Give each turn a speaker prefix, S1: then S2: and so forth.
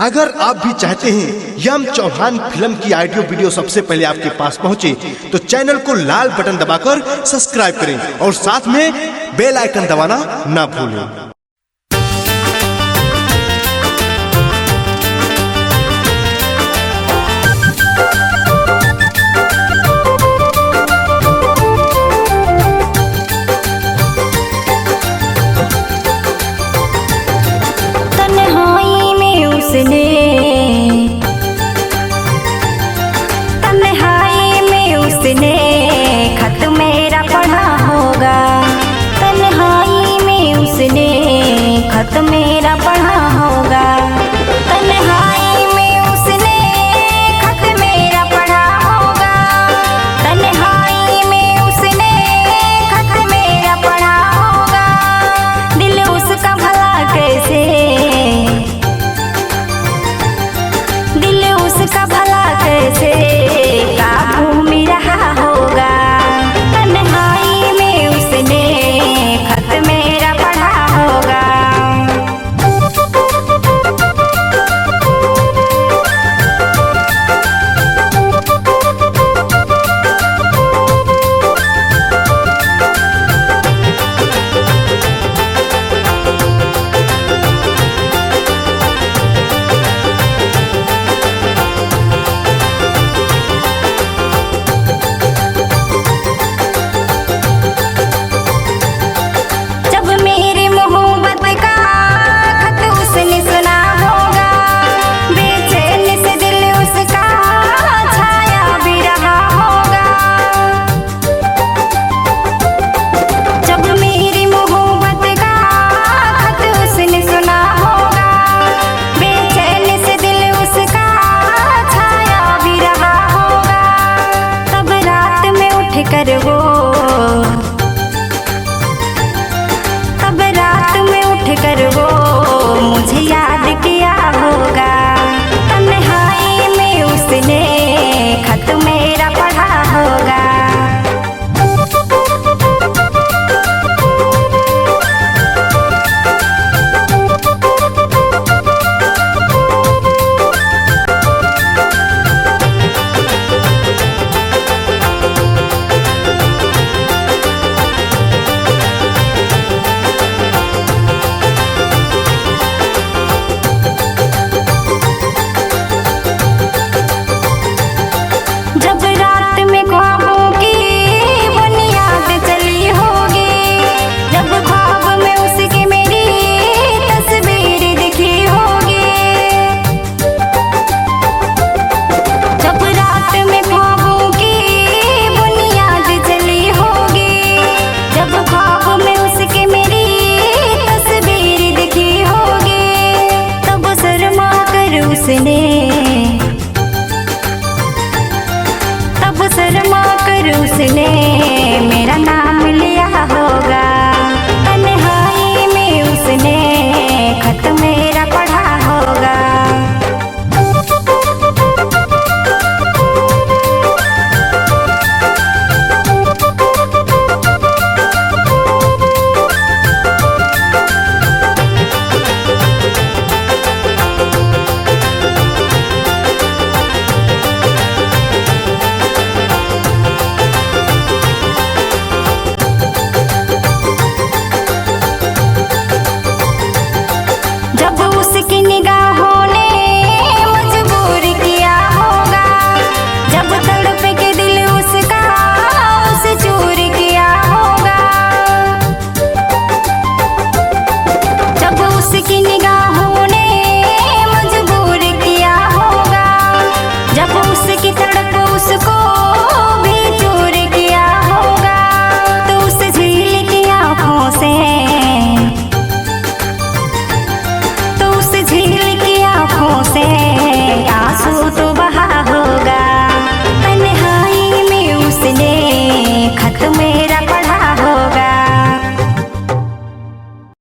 S1: अगर आप भी चाहते हैं यम चौहान फिल्म की ऑडियो वीडियो सबसे पहले आपके पास पहुंचे तो चैनल को लाल बटन दबाकर सब्सक्राइब करें और साथ में बेल आइकन दबाना ना भूलें।
S2: तन्हाई में उसने खत मेरा पढ़ा होगा, तन्हाई में उसने खत मेरा पढ़ा होगा, तन्हाई में उसने खत मेरा पढ़ा होगा, तन्हाई में उसने खत मेरा पढ़ा होगा। दिल उसका भला कैसे, दिल उसका भला कैसे काबू में रहा होगा, तन्हाई में उसने खत मेरा पढ़ा होगा। तब रात में उठ कर वो मुझे याद किया होगा, तन्हाई में उसने खत मेरा पढ़ा होगा। उसने